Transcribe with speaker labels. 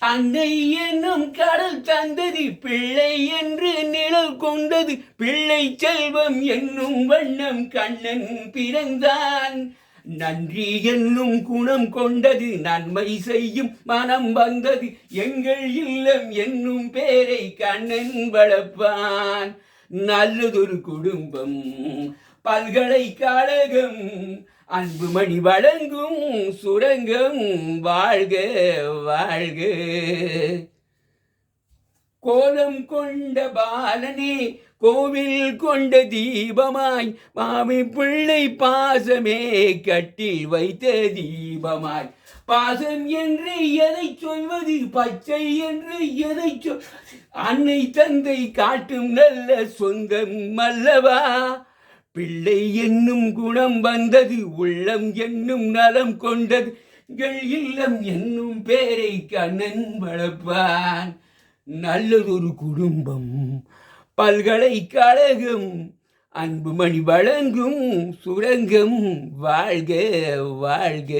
Speaker 1: அன்னை என்னும் கடல் தந்தது பிள்ளை என்று நிழல் கொண்டது பிள்ளை செல்வம் என்னும் வண்ணம் கண்ணன் பிறந்தான். நன்றி என்னும் குணம் கொண்டது நன்மை செய்யும் மனம் வந்தது எங்கள் இல்லம் என்னும் பேரை கண்ணன் வளர்ப்பான். நல்லதொரு குடும்பம் பல்கலைக்கழகம் அன்புமணி வழங்கும் சுரங்கம் வாழ்க வாழ்க. கோலம் கொண்ட பாலனே கோவில் கொண்ட தீபமாய் மாமி பிள்ளை பாசமே கட்டில் வைத்த தீபமாய். பாசம் என்று எதை சொல்வது பச்சை என்று எதை சொல் அன்னை தந்தை காட்டும் நல்ல சொந்தம் அல்லவா. பிள்ளை என்னும் குணம் வந்தது உள்ளம் என்னும் நலம் கொண்டது எங்கள் இல்லம் என்னும் பேரை கண்ணன் வளர்ப்பான். நல்லதொரு குடும்பம் பல்கலைக்கழகம் அன்புமணி வழங்கும் சுரங்கம் வாழ்க வாழ்க.